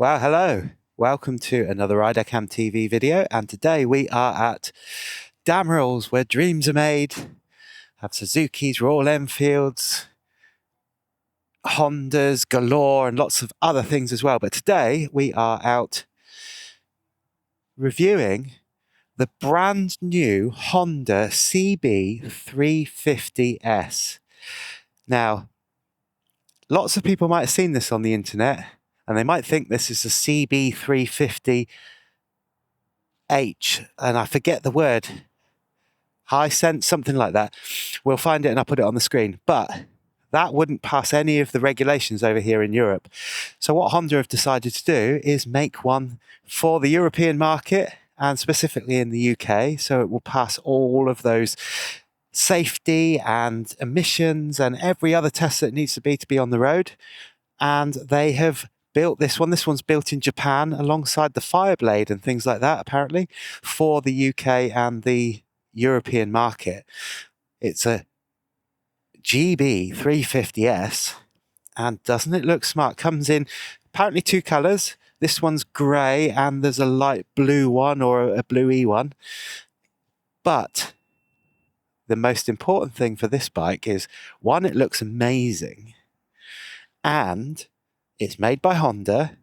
Well, hello. Welcome to another RiderCamTV video, and today we are at Damerels, where dreams are made. Have Suzuki's, Royal Enfields, Hondas galore, and lots of other things as well. But today we are out reviewing the brand new Honda CB350S. Now, lots of people might have seen this on the internet, and they might think this is a CB350H, and I forget the word, high sense, something like that. We'll find it and I'll put it on the screen. But that wouldn't pass any of the regulations over here in Europe. So what Honda have decided to do is make one for the European market and specifically in the UK. So it will pass all of those safety and emissions and every other test that needs to be on the road. And they have built this one. This one's built in Japan alongside the Fireblade and things like that, apparently, for the UK and the European market. It's a GB350S, and doesn't it look smart? Comes in apparently two colours. This one's grey and there's a light blue one or a bluey one. But the most important thing for this bike is, one, it looks amazing, and it's made by Honda.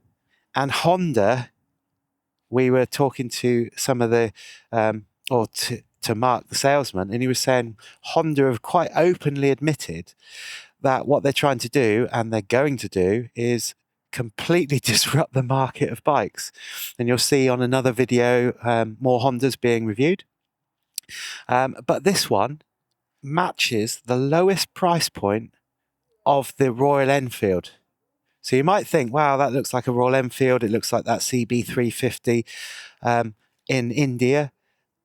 And Honda, we were talking to some of the, to Mark, the salesman, and he was saying Honda have quite openly admitted that what they're trying to do, and they're going to do, is completely disrupt the market of bikes. And you'll see on another video more Hondas being reviewed. But this one matches the lowest price point of the Royal Enfield. So you might think, wow, that looks like a Royal Enfield. It looks like that CB350 in India.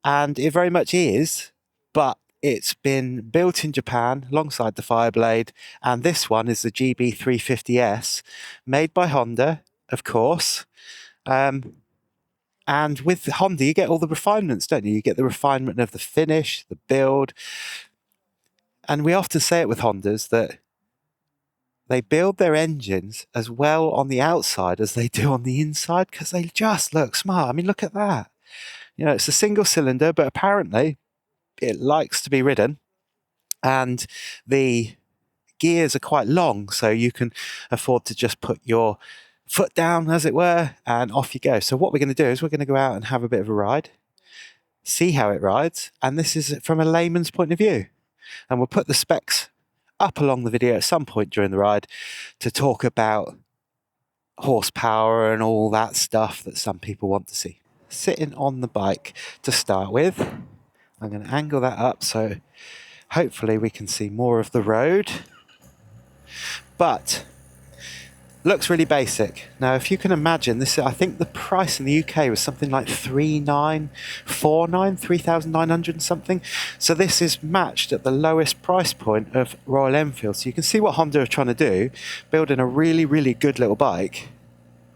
And it very much is, but it's been built in Japan alongside the Fireblade. And this one is the GB350S, made by Honda, of course. And with Honda, you get all the refinements, don't you? You get the refinement of the finish, the build. And we often say it with Hondas that they build their engines as well on the outside as they do on the inside, because they just look smart. I mean, look at that. You know, it's a single cylinder, but apparently it likes to be ridden. And the gears are quite long, so you can afford to just put your foot down, as it were, and off you go. So what we're going to do is we're going to go out and have a bit of a ride, see how it rides. And this is from a layman's point of view. And we'll put the specs up along the video at some point during the ride to talk about horsepower and all that stuff that some people want to see. Sitting on the bike to start with, I'm going to angle that up so hopefully we can see more of the road. But looks really basic. Now, if you can imagine this, I think the price in the UK was something like 3,900 and something. So this is matched at the lowest price point of Royal Enfield. So you can see what Honda are trying to do, building a really, really good little bike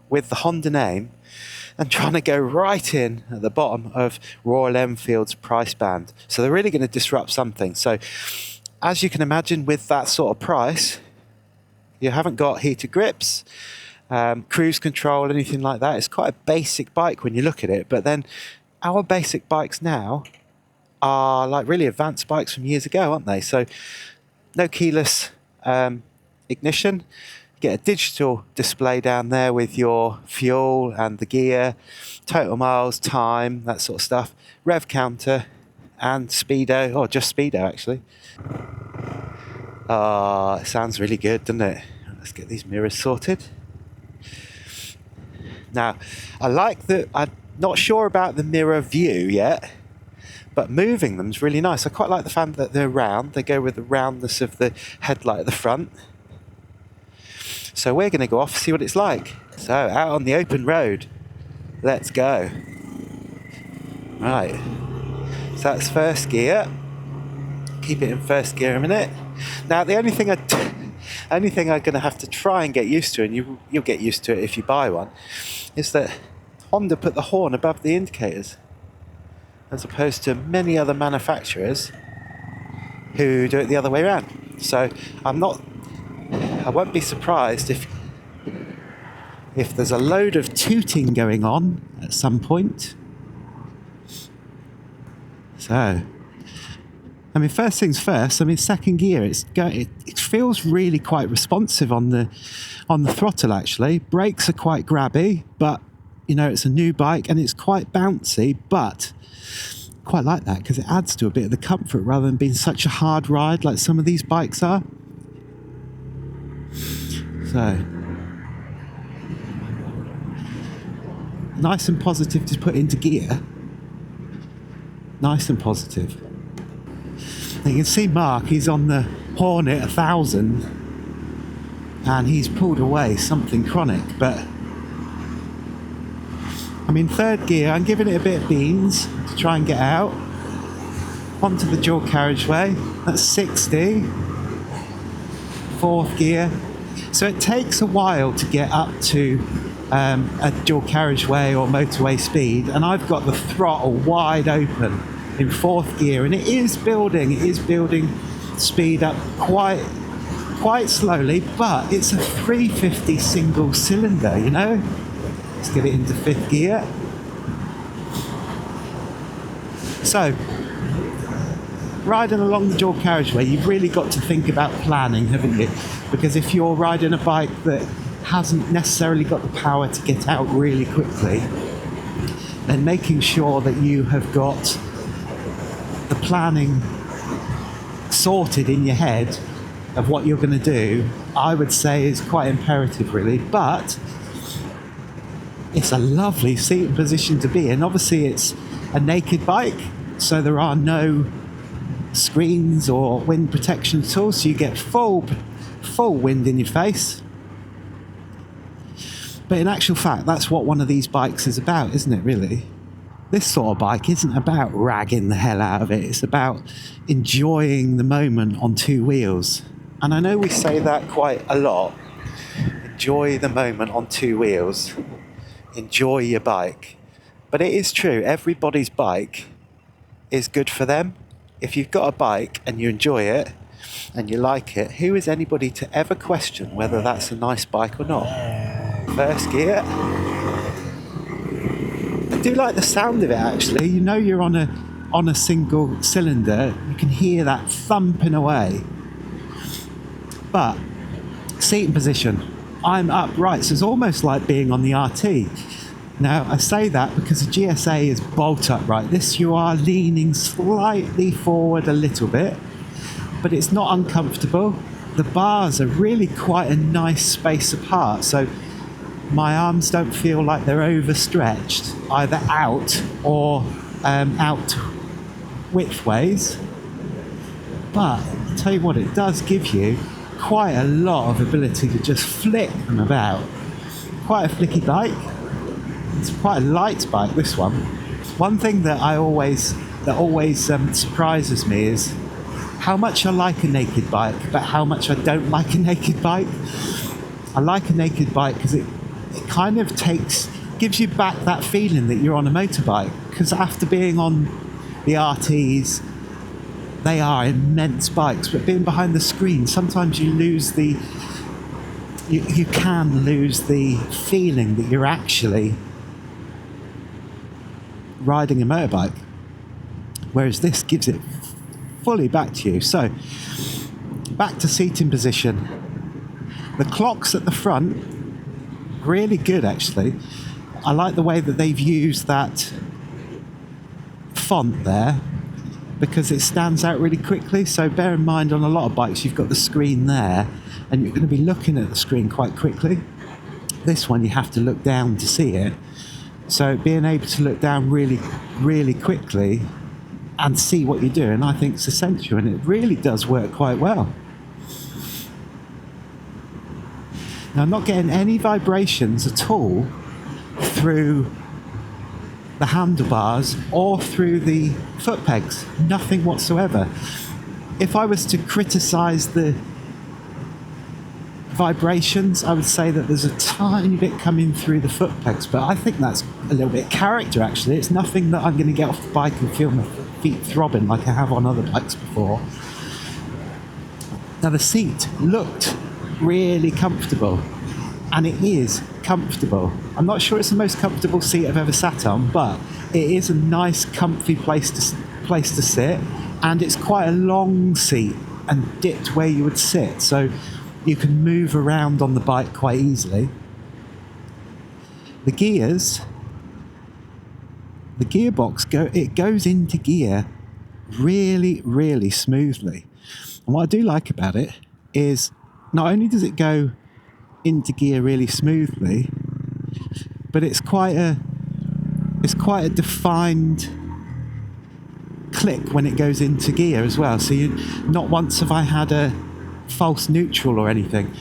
with the Honda name and trying to go right in at the bottom of Royal Enfield's price band. So they're really going to disrupt something. So as you can imagine, with that sort of price, you haven't got heated grips, cruise control, anything like that. It's quite a basic bike when you look at it. But then our basic bikes now are like really advanced bikes from years ago, aren't they? So no keyless ignition. You get a digital display down there with your fuel and the gear, total miles, time, that sort of stuff. Rev counter and speedo, or just speedo actually. It sounds really good, doesn't it? Let's get these mirrors sorted. Now, I'm not sure about the mirror view yet, but moving them is really nice. I quite like the fact that they're round. They go with the roundness of the headlight at the front. So we're going to go off, see what it's like. So out on the open road, let's go. Right, so that's first gear. Keep it in first gear a minute. Now, the only thing I'm going to have to try and get used to, and you'll get used to it if you buy one, is that Honda put the horn above the indicators, as opposed to many other manufacturers who do it the other way around. So I won't be surprised if if there's a load of tooting going on at some point. So, I mean, first things first, I mean, second gear, it feels really quite responsive on the throttle, actually. Brakes are quite grabby, but, you know, it's a new bike and it's quite bouncy, but quite like that because it adds to a bit of the comfort rather than being such a hard ride like some of these bikes are. So, nice and positive to put into gear. Nice and positive. You can see Mark, he's on the Hornet 1000 and he's pulled away something chronic, but I mean, third gear, I'm giving it a bit of beans to try and get out onto the dual carriageway. That's 60. Fourth gear. So it takes a while to get up to a dual carriageway or motorway speed, and I've got the throttle wide open in fourth gear, and it is building speed up quite slowly, but it's a 350 single cylinder, you know. Let's get it into fifth gear. So, riding along the dual carriageway, you've really got to think about planning, haven't you? Because if you're riding a bike that hasn't necessarily got the power to get out really quickly, then making sure that you have got the planning sorted in your head of what you're going to do, I would say is quite imperative, really. But it's a lovely seating position to be in. Obviously, it's a naked bike, so there are no screens or wind protection at all, so you get full wind in your face. But in actual fact, that's what one of these bikes is about, isn't it, really? This sort of bike isn't about ragging the hell out of it. It's about enjoying the moment on two wheels. And I know we say that quite a lot. Enjoy the moment on two wheels. Enjoy your bike. But it is true, everybody's bike is good for them. If you've got a bike and you enjoy it and you like it, who is anybody to ever question whether that's a nice bike or not? First gear. I do like the sound of it, actually. You know, you're on a single cylinder, you can hear that thumping away. But seating position, I'm upright, so it's almost like being on the RT. Now, I say that because the GSA is bolt upright. This, you are leaning slightly forward a little bit, but it's not uncomfortable. The bars are really quite a nice space apart, so my arms don't feel like they're overstretched, either out or out widthways. But I'll tell you what, it does give you quite a lot of ability to just flick them about. Quite a flicky bike. It's quite a light bike, this one. One thing that always surprises me is how much I like a naked bike, but how much I don't like a naked bike. I like a naked bike because it kind of gives you back that feeling that you're on a motorbike. Because after being on the RTs, they are immense bikes, but being behind the screen, sometimes you lose you can lose the feeling that you're actually riding a motorbike, whereas this gives it fully back to you. So, back to seating position. The clocks at the front, really good, actually. I like the way that they've used that font there because it stands out really quickly. So bear in mind, on a lot of bikes you've got the screen there and you're going to be looking at the screen quite quickly. This one you have to look down to see it. So being able to look down really, really quickly and see what you're doing, I think is essential, and it really does work quite well. Now, I'm not getting any vibrations at all through the handlebars or through the foot pegs. Nothing whatsoever. If I was to criticise the vibrations, I would say that there's a tiny bit coming through the foot pegs, but I think that's a little bit of character, actually. It's nothing that I'm going to get off the bike and feel my feet throbbing like I have on other bikes before. Now, the seat looked really comfortable, and it is comfortable. I'm not sure it's the most comfortable seat I've ever sat on, but it is a nice, comfy place to sit, and it's quite a long seat and dipped where you would sit, so you can move around on the bike quite easily. The gears, the gearbox goes into gear really, really smoothly. And what I do like about it is not only does it go into gear really smoothly, but it's quite a defined click when it goes into gear as well. So not once have I had a false neutral or anything.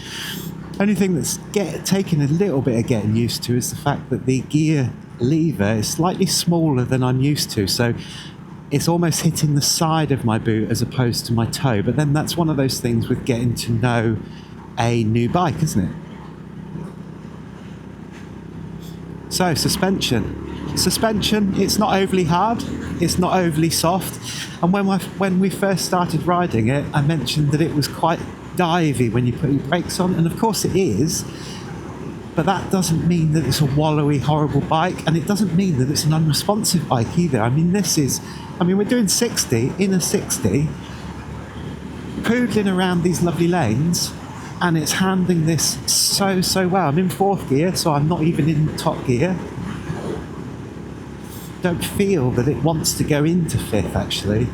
Only thing that's taking a little bit of getting used to is the fact that the gear lever is slightly smaller than I'm used to, so it's almost hitting the side of my boot as opposed to my toe. But then that's one of those things with getting to know a new bike, isn't it? So suspension, it's not overly hard, it's not overly soft, and when we first started riding it, I mentioned that it was quite divey when you put your brakes on, and of course it is, but that doesn't mean that it's a wallowy, horrible bike, and it doesn't mean that it's an unresponsive bike either. I mean, we're doing 60 in a 60, poodling around these lovely lanes, and it's handling this so well. I'm in 4th gear, so I'm not even in top gear. Don't feel that it wants to go into 5th, actually.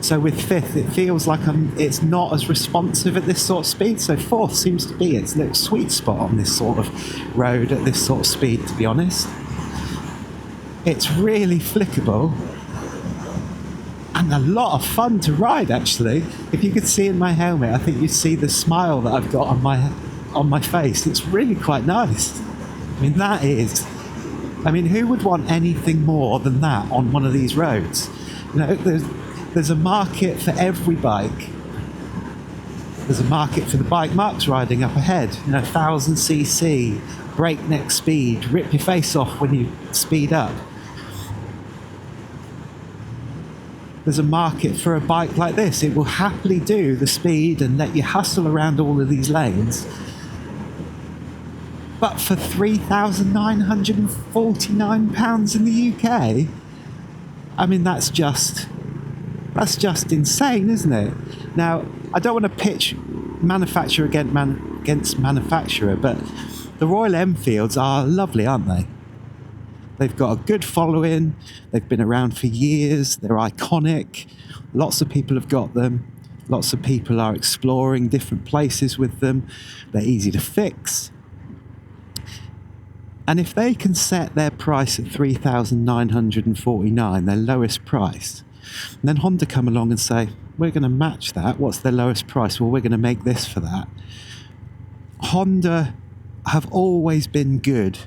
So with 5th, it feels like it's not as responsive at this sort of speed. So 4th seems to be its little sweet spot on this sort of road at this sort of speed, to be honest. It's really flickable and a lot of fun to ride, actually. If you could see in my helmet, I think you'd see the smile that I've got on my face. It's really quite nice. I mean, who would want anything more than that on one of these roads? You know, there's a market for every bike. There's a market for the bike Mark's riding up ahead. 1000cc, breakneck speed, rip your face off when you speed up. There's a market for a bike like this. It will happily do the speed and let you hustle around all of these lanes. But for £3,949 in the UK, I mean, that's just insane, isn't it? Now, I don't want to pitch manufacturer against manufacturer, but the Royal Enfields are lovely, aren't they? They've got a good following. They've been around for years. They're iconic. Lots of people have got them. Lots of people are exploring different places with them. They're easy to fix. And if they can set their price at $3,949, their lowest price, and then Honda come along and say, we're going to match that. What's their lowest price? Well, we're going to make this for that. Honda have always been good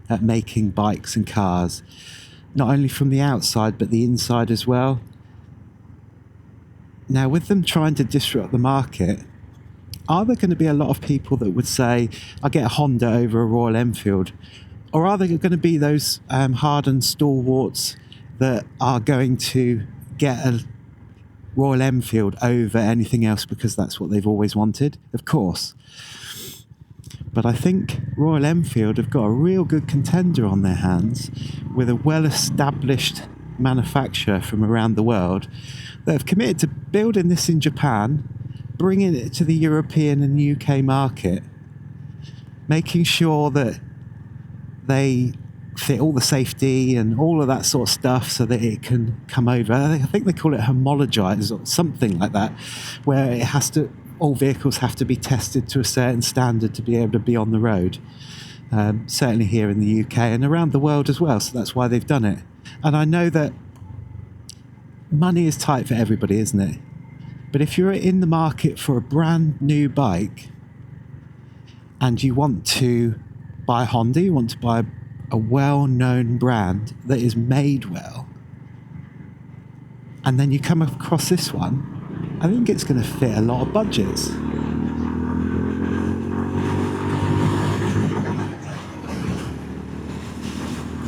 at making bikes and cars, not only from the outside, but the inside as well. Now, with them trying to disrupt the market, are there going to be a lot of people that would say, I'll get a Honda over a Royal Enfield? Or are there going to be those hardened stalwarts that are going to get a Royal Enfield over anything else because that's what they've always wanted? Of course. But I think Royal Enfield have got a real good contender on their hands with a well-established manufacturer from around the world that have committed to building this in Japan, bringing it to the European and UK market, making sure that they fit all the safety and all of that sort of stuff so that it can come over. I think they call it homologized or something like that, where all vehicles have to be tested to a certain standard to be able to be on the road. Certainly here in the UK and around the world as well. So that's why they've done it. And I know that money is tight for everybody, isn't it? But if you're in the market for a brand new bike and you want to buy a Honda, you want to buy a well-known brand that is made well, and then you come across this one, I think it's going to fit a lot of budgets.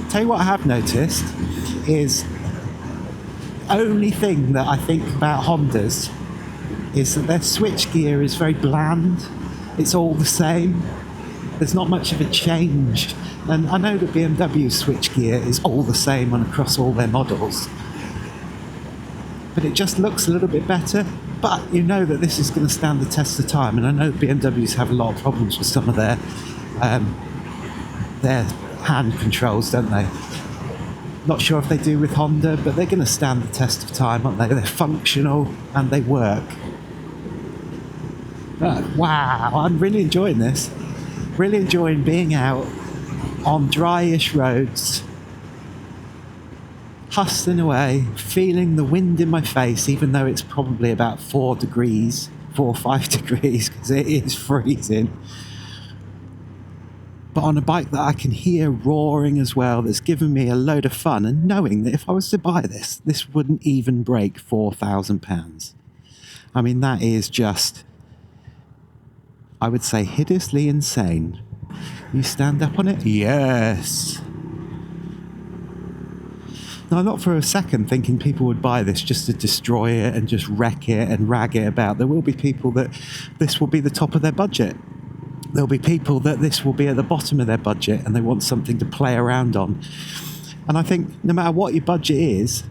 Tell you what I have noticed is, only thing that I think about Hondas is that their switch gear is very bland. It's all the same. There's not much of a change. And I know that BMW's switchgear is all the same across all their models, but it just looks a little bit better. But you know that this is going to stand the test of time, and I know BMWs have a lot of problems with some of their hand controls, don't they? Not sure if they do with Honda, but they're going to stand the test of time, aren't they? They're functional and they work. But wow, I'm really enjoying this. Really enjoying being out on dryish roads, hustling away, feeling the wind in my face, even though it's probably about 4 or 5 degrees, because it is freezing. But on a bike that I can hear roaring as well, that's given me a load of fun, and knowing that if I was to buy this, this wouldn't even break £4,000. I mean, that is just, I would say, hideously insane. You stand up on it? Yes. Now, I'm not for a second thinking people would buy this just to destroy it and just wreck it and rag it about. There will be people that this will be the top of their budget. There'll be people that this will be at the bottom of their budget and they want something to play around on. And I think no matter what your budget is,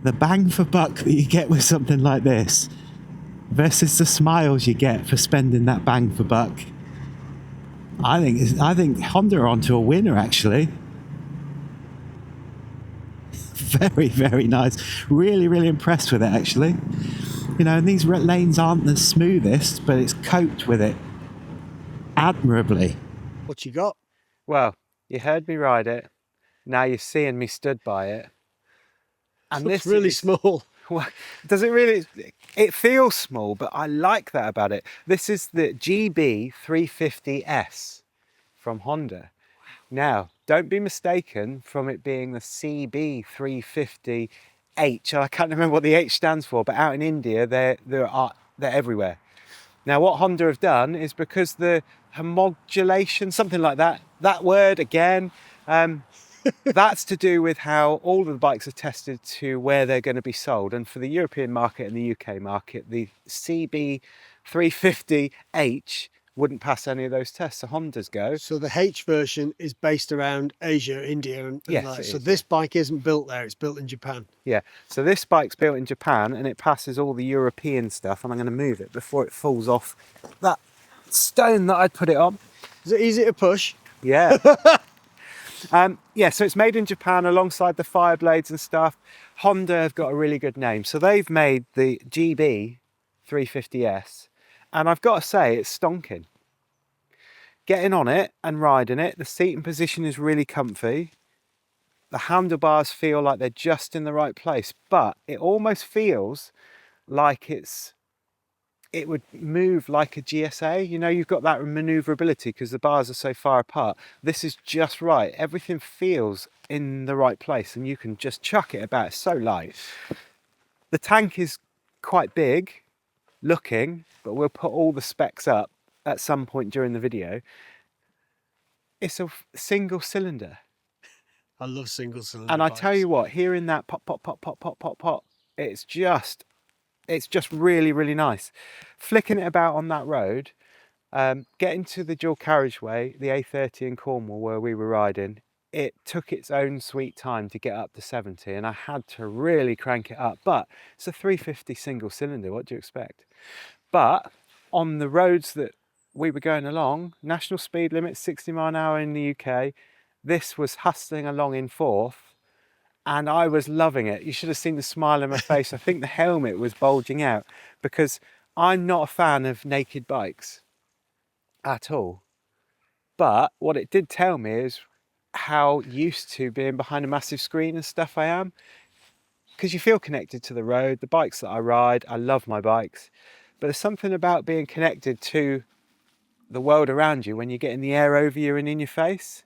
the bang for buck that you get with something like this versus the smiles you get for spending that bang for buck, I think Honda are onto a winner, actually. Very, very nice. Really, really impressed with it, actually. You know, and these lanes aren't the smoothest, but it's coped with it admirably. What you got? Well, you heard me ride it. Now you're seeing me stood by it. And It's really small. Well, does it really? It feels small, but I like that about it. This is the GB350S from Honda. Now, don't be mistaken from it being the CB350H. I can't remember what the H stands for, but out in India, they're everywhere. Now, what Honda have done is because the homologation, something like that word again, that's to do with how all of the bikes are tested to where they're going to be sold. And for the European market and the UK market, the CB350H wouldn't pass any of those tests. So Honda's Go. So the H version is based around Asia, India, and yes, like, so this bike isn't built there, it's built in Japan. Yeah, so this bike's built in Japan and it passes all the European stuff, and I'm going to move it before it falls off that stone that I'd put it on. Is it easy to push? Yeah. Yeah, so it's made in Japan alongside the fire blades and stuff. Honda have got a really good name. So they've made the GB350S, and I've got to say, it's stonking. Getting on it and riding it, the seating position is really comfy. The handlebars feel like they're just in the right place, but it almost feels like it would move like a GSA. You know, you've got that maneuverability because the bars are so far apart. This is just right. Everything feels in the right place and you can just chuck it about. It's so light. The tank is quite big looking, but we'll put all the specs up at some point during the video. It's a single cylinder. I love single cylinder and bikes. I tell you what, hearing that pop, pop, pop, pop, pop, pop, pop, it's just really, really nice. Flicking it about on that road, getting to the dual carriageway, the A30 in Cornwall where we were riding, it took its own sweet time to get up to 70 and I had to really crank it up. But it's a 350 single cylinder, what do you expect? But on the roads that we were going along, national speed limit 60 mile an hour in the UK, this was hustling along in fourth. And I was loving it. You should have seen the smile on my face. I think the helmet was bulging out because I'm not a fan of naked bikes at all. But what it did tell me is how used to being behind a massive screen and stuff I am. Because you feel connected to the road, the bikes that I ride, I love my bikes. But there's something about being connected to the world around you when you're getting the air over you and in your face.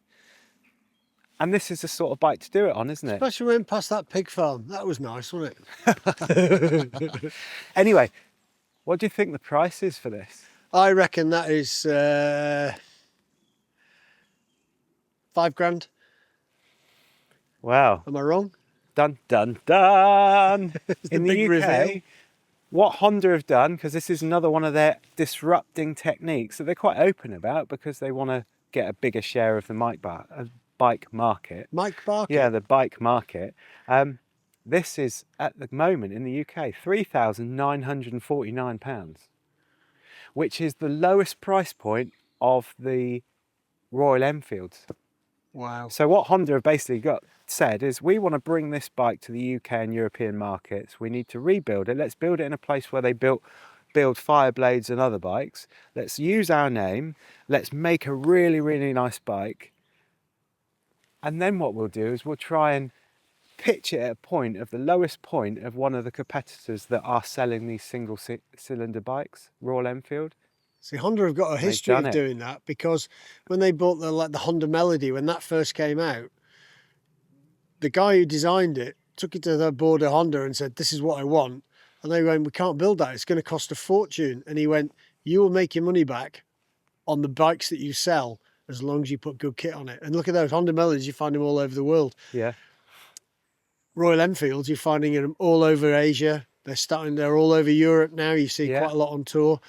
And this is the sort of bike to do it on, isn't it? Especially when past that pig farm. That was nice, wasn't it? Anyway, what do you think the price is for this? I reckon that is £5,000. Wow. Am I wrong? Dun, dun, dun. In the UK, what Honda have done, because this is another one of their disrupting techniques that they're quite open about, because they want to get a bigger share of the bike market. Mike Barker. Yeah, the bike market. This is, at the moment in the UK, £3,949, which is the lowest price point of the Royal Enfields. Wow. So what Honda have basically said is, we want to bring this bike to the UK and European markets. We need to rebuild it. Let's build it in a place where they build Fireblades and other bikes. Let's use our name. Let's make a really, really nice bike. And then what we'll do is we'll try and pitch it at a point of the lowest point of one of the competitors that are selling these single cylinder bikes, Royal Enfield. See, Honda have got a history of doing that, because when they bought the Honda Melody, when that first came out, the guy who designed it took it to the board of Honda and said, "This is what I want." And they went, "We can't build that. It's going to cost a fortune." And he went, "You will make your money back on the bikes that you sell as long as you put good kit on it." And look at those Honda Melodies, you find them all over the world. Yeah. Royal Enfields, you're finding them all over Asia. They're all over Europe now. You see quite a lot on tour.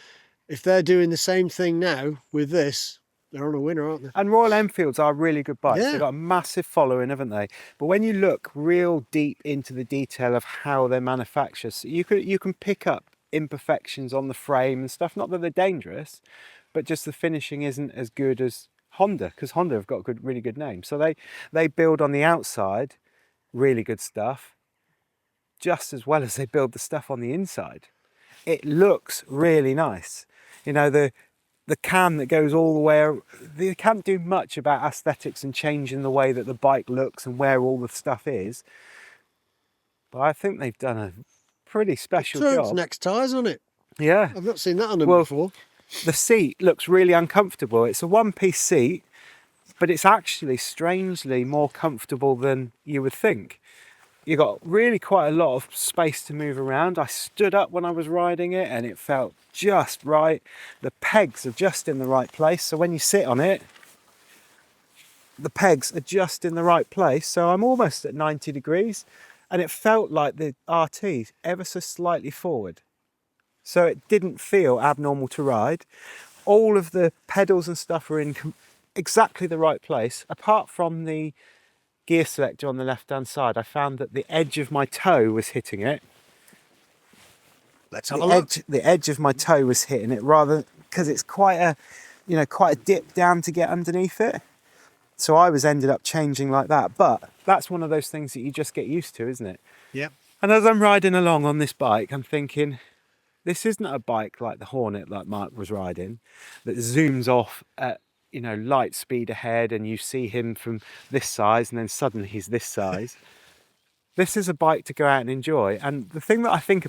If they're doing the same thing now with this, they're on a winner, aren't they? And Royal Enfields are really good bikes. Yeah. They've got a massive following, haven't they? But when you look real deep into the detail of how they're manufactured, so you can pick up imperfections on the frame and stuff. Not that they're dangerous, but just the finishing isn't as good as Honda, because Honda have got a really good name. So they build on the outside really good stuff, just as well as they build the stuff on the inside. It looks really nice. You know, the cam that goes all the way, they can't do much about aesthetics and changing the way that the bike looks and where all the stuff is. But I think they've done a pretty special job. Next tyres on it. Yeah. I've not seen that on them before. The seat looks really uncomfortable. It's a one-piece seat, but it's actually strangely more comfortable than you would think. You got really quite a lot of space to move around. I stood up when I was riding it and it felt just right. The pegs are just in the right place. So when you sit on it, the pegs are just in the right place. So I'm almost at 90 degrees and it felt like the RT ever so slightly forward. So it didn't feel abnormal to ride. All of the pedals and stuff are in exactly the right place, apart from the gear selector on the left hand side. I found that the edge of my toe was hitting it. Let's have a look. The edge of my toe was hitting it, rather, because it's quite a dip down to get underneath it. So I ended up changing like that. But that's one of those things that you just get used to, isn't it? Yep. And as I'm riding along on this bike, I'm thinking, this isn't a bike like the Hornet, like Mark was riding, that zooms off at light speed ahead and you see him from this size and then suddenly he's this size. This is a bike to go out and enjoy. And the thing that I think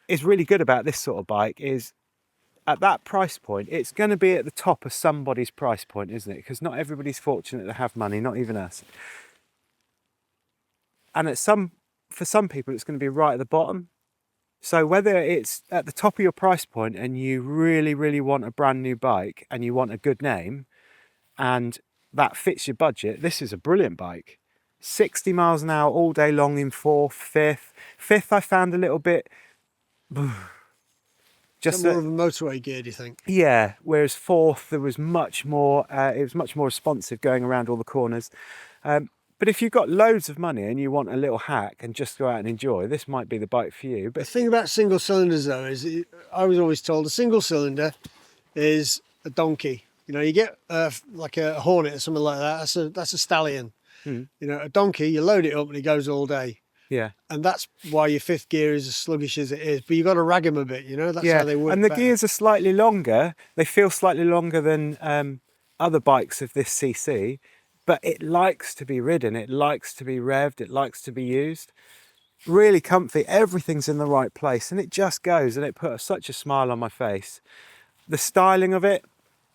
is really good about this sort of bike is, at that price point, it's going to be at the top of somebody's price point, isn't it? Because not everybody's fortunate to have money, not even us. And for some people, it's going to be right at the bottom. So whether it's at the top of your price point and you really, really want a brand new bike and you want a good name and that fits your budget, this is a brilliant bike. 60 miles an hour all day long in fourth, fifth. Fifth I found a little bit... just more of a motorway gear, do you think? Yeah, whereas fourth there was much more, it was much more responsive going around all the corners. But if you've got loads of money and you want a little hack and just go out and enjoy, this might be the bike for you. But the thing about single cylinders though is, I was always told a single cylinder is a donkey. You get like a Hornet or something like that. That's a stallion. A donkey, you load it up and it goes all day. Yeah. And that's why your fifth gear is as sluggish as it is. But you've got to rag them a bit, That's how they work. And the gears are slightly longer. They feel slightly longer than other bikes of this CC. But it likes to be ridden, it likes to be revved, it likes to be used. Really comfy, everything's in the right place, and it just goes, and it put such a smile on my face. The styling of it,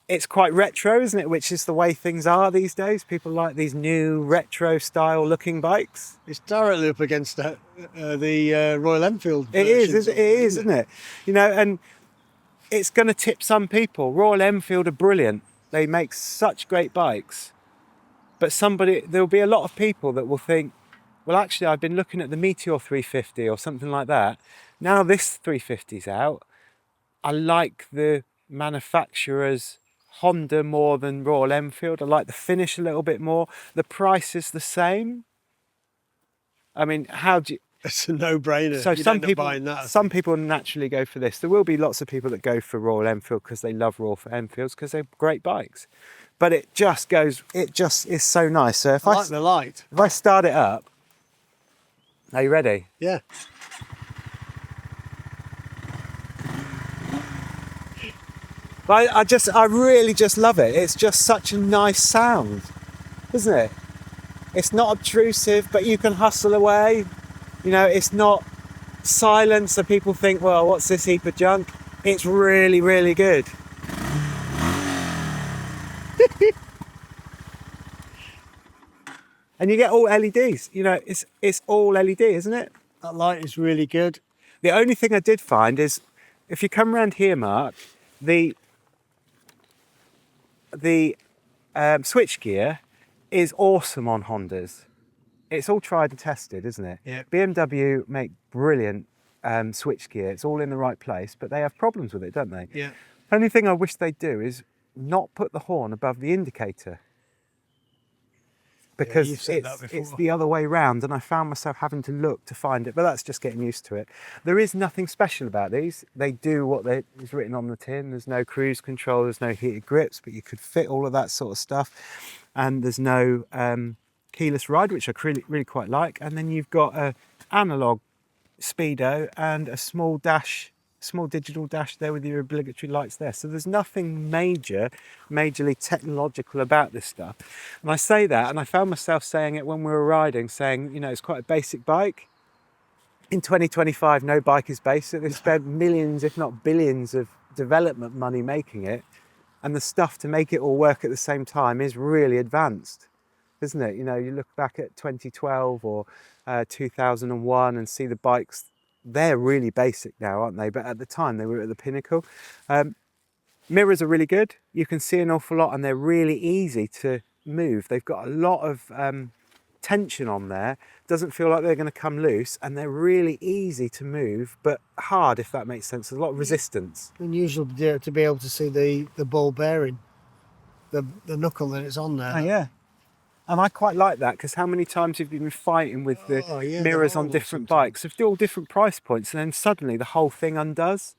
it's quite retro, isn't it? Which is the way things are these days. People like these new retro style looking bikes. It's directly up against the Royal Enfield. It is, isn't it? And it's going to tip some people. Royal Enfield are brilliant. They make such great bikes. But there'll be a lot of people that will think, well, actually, I've been looking at the Meteor 350 or something like that. Now this 350's out, I like the manufacturer's Honda more than Royal Enfield. I like the finish a little bit more. The price is the same. I mean, how do you... It's a no-brainer. So some people naturally go for this. There will be lots of people that go for Royal Enfield because they love Royal Enfields because they're great bikes. But it just is so nice. So if I like the light. If I start it up, are you ready? Yeah. But I really just love it. It's just such a nice sound, isn't it? It's not obtrusive, but you can hustle away. You know, it's not silent, so people think, well, what's this heap of junk? It's really, really good. And you get all LEDs. You know, it's all LED, isn't it? That light is really good. The only thing I did find is, if you come around here, Mark, the switchgear is awesome on Hondas. It's all tried and tested, isn't it? Yeah. BMW make brilliant switchgear. It's all in the right place, but they have problems with it, don't they? Yeah. Only thing I wish they'd do is not put the horn above the indicator. Because it's the other way round, and I found myself having to look to find it, but that's just getting used to it. There is nothing special about these. They do what is written on the tin. There's no cruise control, there's no heated grips, but you could fit all of that sort of stuff. And there's no keyless ride, which I really quite like. And then you've got an analog speedo and a small digital dash there with your obligatory lights there. So there's nothing majorly technological about this stuff. And I say that, and I found myself saying it when we were riding, saying, you know, it's quite a basic bike. In 2025, no bike is basic. They've spent millions, if not billions, of development money making it. And the stuff to make it all work at the same time is really advanced, isn't it? You know, you look back at 2012 or 2001 and see the bikes. They're really basic now, aren't they? But at the time, they were at the pinnacle. Mirrors are really good. You can see an awful lot, and they're really easy to move. They've got a lot of tension on there. Doesn't feel like they're going to come loose, and they're really easy to move, but hard, if that makes sense. There's a lot of resistance. Unusual to be able to see the ball bearing, the knuckle that it's on there. Oh, yeah. And I quite like that, because how many times have you been fighting with the mirrors on different bikes? They're all different price points, and then suddenly the whole thing undoes.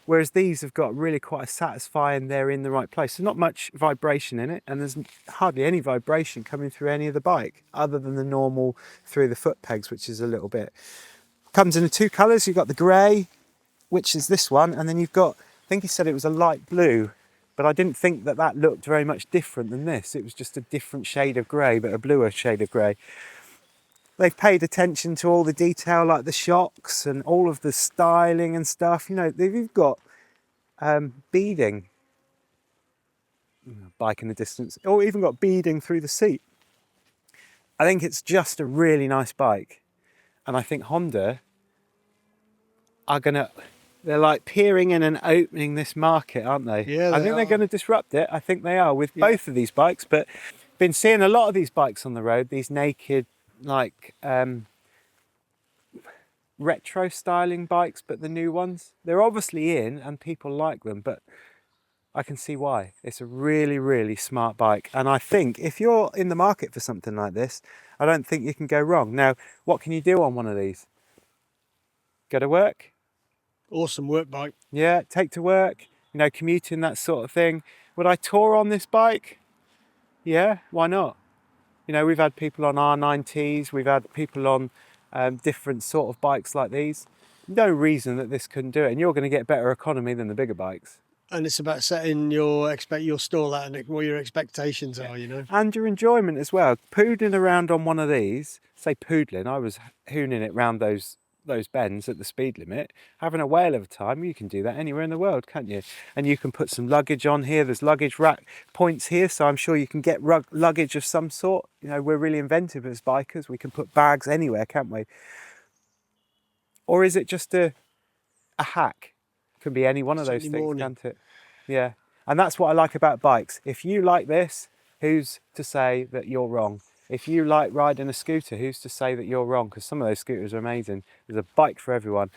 Whereas these have got really quite a satisfying, they're in the right place. There's not much vibration in it, and there's hardly any vibration coming through any of the bike, other than the normal through the foot pegs, which is a little bit. Comes in two colours. You've got the grey, which is this one, and then you've got, I think he said it was a light blue. But I didn't think that looked very much different than this. It was just a different shade of grey, but a bluer shade of grey. They've paid attention to all the detail, like the shocks and all of the styling and stuff. You know, they've got beading, bike in the distance, or even got beading through the seat. I think it's just a really nice bike. And I think Honda are they're like peering in and opening this market, aren't they? Yeah, I think they're going to disrupt it. I think they are with both of these bikes, but been seeing a lot of these bikes on the road, these naked, like retro styling bikes, but the new ones, they're obviously in and people like them, but I can see why. It's a really, really smart bike. And I think if you're in the market for something like this, I don't think you can go wrong. Now, what can you do on one of these? Go to work? Awesome work bike. Yeah, take to work, you know, commuting, that sort of thing. Would I tour on this bike? Yeah, why not? You know, we've had people on R90s, we've had people on different sort of bikes like these. No reason that this couldn't do it, and you're going to get better economy than the bigger bikes. And it's about setting your stall out and what your expectations are, you know. And your enjoyment as well. Poodling around on one of these, say poodling, I was hooning it round those bends at the speed limit, having a whale of a time. You can do that anywhere in the world, can't you? And you can put some luggage on here. There's luggage rack points here, so I'm sure you can get luggage of some sort. You know, we're really inventive as bikers. We can put bags anywhere, can't we? Or is it just a hack? Can be any one of those things, can't it? Yeah. And that's what I like about bikes. If you like this, who's to say that you're wrong? If you like riding a scooter, who's to say that you're wrong? Because some of those scooters are amazing. There's a bike for everyone.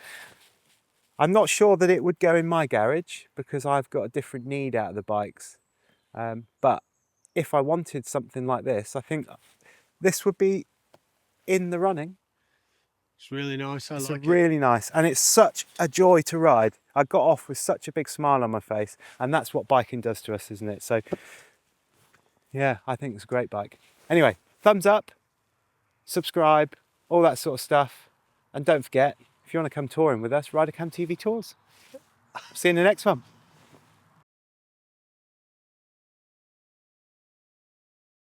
I'm not sure that it would go in my garage because I've got a different need out of the bikes. But if I wanted something like this, I think this would be in the running. It's really nice. It's like really nice, and it's such a joy to ride. I got off with such a big smile on my face, and that's what biking does to us, isn't it? So yeah, I think it's a great bike. Anyway, thumbs up, subscribe, all that sort of stuff. And don't forget, if you want to come touring with us, RiderCamTV Tours. See you in the next one.